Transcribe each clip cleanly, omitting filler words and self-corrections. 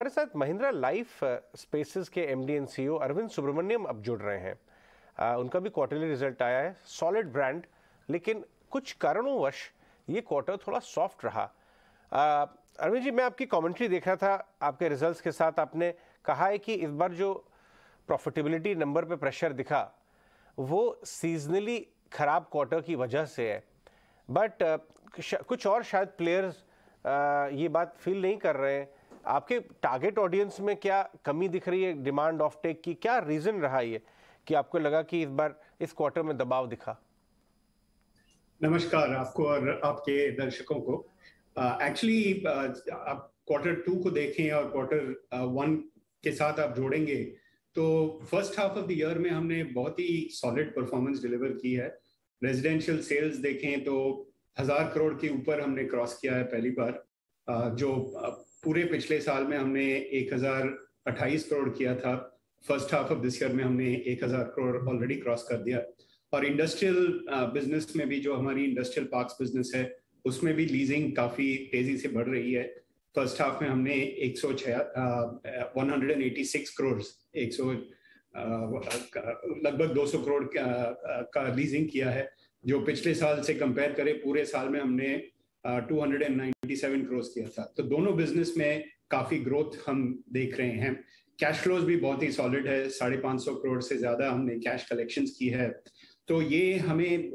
हमारे साथ Mahindra Lifespaces के MD and CEO Arvind Subramanian अब जुड़ रहे हैं। उनका भी क्वार्टरली रिजल्ट आया है, सॉलिड ब्रांड, लेकिन कुछ कारणोंवश ये क्वार्टर थोड़ा सॉफ्ट रहा। अरविंद जी, मैं आपकी कमेंट्री देख रहा था आपके रिजल्ट्स के साथ। आपने कहा है कि इस बार जो प्रॉफिटेबिलिटी नंबर पे प्रेशर दिखा वो सीजनली खराब क्वार्टर की वजह से है, बट कुछ और शायद प्लेयर्स ये बात फील नहीं कर रहे हैं। आपके टारगेट ऑडियंस में क्या कमी दिख रही है डिमांड ऑफ टेक की? क्या रीजन रहा ये कि आपको लगा कि इस बार इस क्वार्टर में दबाव दिखा? नमस्कार आपको और आपके दर्शकों को। एक्चुअली आप क्वार्टर 2 को देखें और क्वार्टर 1 के साथ आप जोड़ेंगे तो first half of the year में हमने बहुत ही सॉलिड परफॉर्मेंस डिलीवर की है। रेजिडेंशियल सेल्स देखें तो 1000 करोड़ के ऊपर हमने क्रॉस किया है पहली बार। जो पूरे पिछले साल में हमने 1028 करोड़ किया था, first half of this year में हमने 1000 करोड़ ऑलरेडी क्रॉस कर दिया। और इंडस्ट्रियल बिजनेस में भी, जो हमारी इंडस्ट्रियल पार्क्स बिजनेस है, उसमें भी लीजिंग काफी तेजी से बढ़ रही है। फर्स्ट हाफ में हमने 186 करोड़ लगभग 200 करोड़ का लीजिंग किया है, जो पिछले साल से कंपेयर करें पूरे साल में हमने 297 करोड़ किया था। तो दोनों बिजनेस में काफी ग्रोथ हम देख रहे हैं। कैश फ्लोज भी बहुत ही सॉलिड है, 550 करोड़ से ज्यादा हमने कैश कलेक्शंस की है। तो ये हमें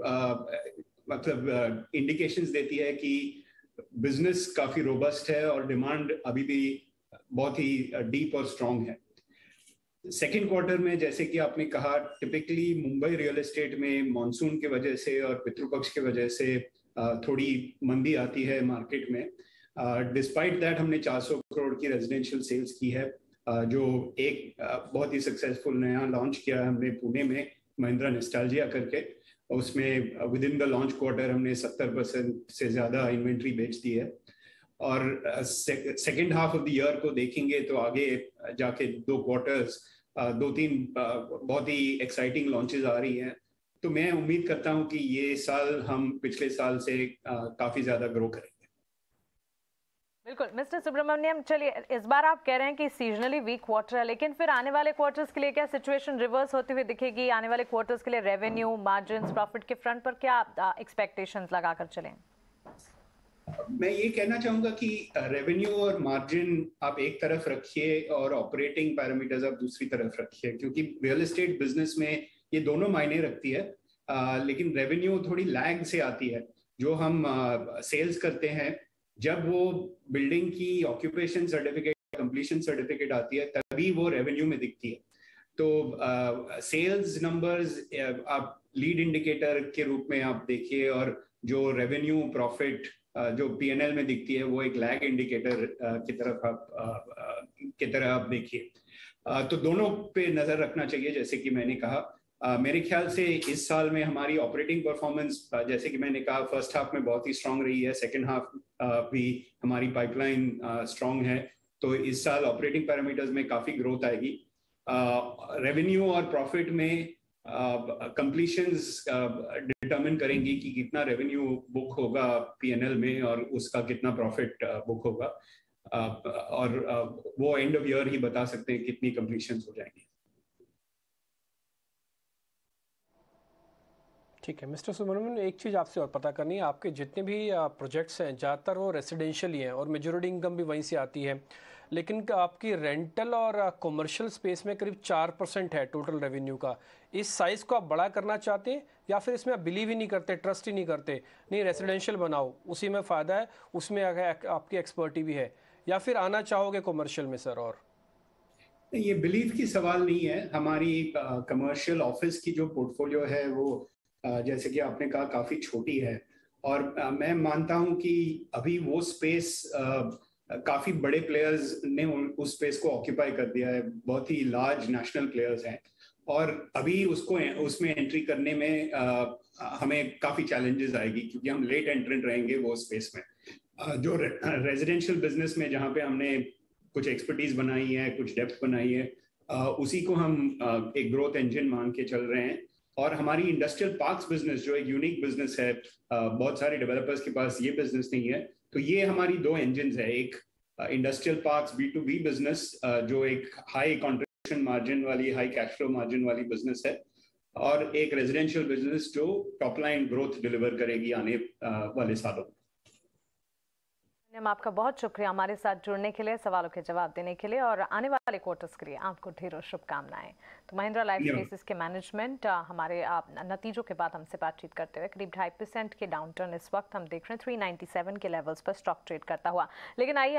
मतलब इंडिकेशंस देती है कि बिजनेस काफी रोबस्ट है और डिमांड अभी भी बहुत ही डीप और स्ट्रांग है। सेकेंड क्वार्टर में, जैसे कि आपने कहा, टिपिकली मुंबई रियल एस्टेट में मॉनसून की वजह से और पितृपक्ष की वजह से थोड़ी मंदी आती है मार्केट में। डिस्पाइट दैट हमने 400 करोड़ की रेजिडेंशियल सेल्स की है, जो एक बहुत ही सक्सेसफुल नया लॉन्च किया है हमने पुणे में महिंद्रा नॉस्टैल्जिया करके। उसमें with in the launch quarter हमने 70% से ज्यादा इन्वेंट्री बेच दी है। और second half of the year को देखेंगे तो आगे जाके 2 क्वार्टर्स 2-3 बहुत ही एक्साइटिंग लॉन्चेस आ रही हैं। तो मैं उम्मीद करता हूं कि ये साल हम पिछले साल से काफी ज्यादा ग्रो करेंगे। बिल्कुल मिस्टर सुब्रमण्यम, चलिए इस बार आप कह रहे हैं कि सीजनली वीक क्वार्टर है, लेकिन फिर आने वाले क्वार्टर्स के लिए क्या सिचुएशन रिवर्स होती हुई दिखेगी? आने वाले क्वार्टर्स के लिए रेवेन्यू, मार्जिन्स, प्रॉफिट के फ्रंट पर क्या एक्सपेक्टेशंस लगाकर चलें? मैं ये कहना चाहूंगा कि रेवेन्यू और मार्जिन आप एक तरफ रखिए और ऑपरेटिंग पैरामीटर्स आप दूसरी तरफ रखिए, क्योंकि रियल एस्टेट बिजनेस में ये दोनों मायने रखती है। लेकिन रेवेन्यू थोड़ी लैग से आती है। जो हम सेल्स करते हैं, जब वो बिल्डिंग की ऑक्यूपेशन सर्टिफिकेट, कंप्लीशन सर्टिफिकेट आती है, तभी वो रेवेन्यू में दिखती है। तो सेल्स नंबर्स आप लीड इंडिकेटर के रूप में आप देखिए, और जो रेवेन्यू प्रॉफिट जो पीएनएल में दिखती है वो एक लैग इंडिकेटर की तरह आप देखिए। तो दोनों पे नजर रखना चाहिए। जैसे कि मैंने कहा, मेरे ख्याल से इस साल में हमारी ऑपरेटिंग परफॉर्मेंस, जैसे कि मैंने कहा, फर्स्ट हाफ में बहुत ही स्ट्रांग रही है, सेकेंड हाफ भी हमारी पाइपलाइन स्ट्रांग है। तो इस साल ऑपरेटिंग पैरामीटर्स में काफी ग्रोथ आएगी। रेवेन्यू और प्रॉफिट में कंप्लीशंस डिटरमिन करेंगी कि कितना रेवेन्यू बुक होगा पीएनएल में और उसका कितना प्रॉफिट बुक होगा। और वो एंड ऑफ ईयर ही बता सकते हैं कितनी कंप्लीशंस हो जाएंगी। ठीक है मिस्टर सुब्रमण्यम, एक चीज़ आपसे और पता करनी है। आपके जितने भी प्रोजेक्ट्स हैं ज़्यादातर वो रेसिडेंशियल ही हैं और मेजॉरिटी इनकम भी वहीं से आती है, लेकिन आपकी रेंटल और कमर्शियल स्पेस में करीब 4% है टोटल रेवेन्यू का। इस साइज़ को आप बड़ा करना चाहते हैं या फिर इसमें आप बिलीव ही नहीं करते, ट्रस्ट ही नहीं करते, नहीं रेसिडेंशियल बनाओ, उसी में फ़ायदा है, उसमें आपकी एक्सपर्टी भी है, या फिर आना चाहोगे कमर्शियल में सर? और ये बिलीव की सवाल नहीं है। हमारी कमर्शियल ऑफिस की जो पोर्टफोलियो है वो जैसे कि आपने कहा काफ़ी छोटी है, और मैं मानता हूं कि अभी वो स्पेस काफ़ी बड़े प्लेयर्स ने उस स्पेस को ऑक्यूपाई कर दिया है। बहुत ही लार्ज नेशनल प्लेयर्स हैं, और अभी उसमें एंट्री करने में हमें काफ़ी चैलेंजेस आएगी, क्योंकि हम लेट एंट्रेंट रहेंगे वो स्पेस में। जो रेजिडेंशियल बिजनेस में जहाँ पे हमने कुछ एक्सपर्टीज बनाई है, कुछ डेप्थ बनाई है, उसी को हम एक ग्रोथ इंजन मान के चल रहे हैं। और हमारी इंडस्ट्रियल पार्क्स बिजनेस जो एक यूनिक बिजनेस है, बहुत सारे डेवलपर्स के पास ये बिजनेस नहीं है, तो ये हमारी 2 इंजन्स है। एक इंडस्ट्रियल पार्क्स B2B बिजनेस जो एक हाई कंट्रीब्यूशन मार्जिन वाली, हाई कैश फ्लो मार्जिन वाली बिजनेस है, और एक रेजिडेंशियल बिजनेस जो टॉप लाइन ग्रोथ डिलीवर करेगी आने वाले सालों में। मैम आपका बहुत शुक्रिया हमारे साथ जुड़ने के लिए, सवालों के जवाब देने के लिए, और आने वाले क्वार्टर्स के लिए आपको ढेरों शुभकामनाएं। तो महिंद्रा लाइफ स्पेसेस के मैनेजमेंट हमारे नतीजों के बाद हमसे बातचीत करते हुए करीब 2.5% के डाउनटर्न इस वक्त हम देख रहे हैं 397 के लेवल्स पर स्टॉक ट्रेड करता हुआ। लेकिन आइए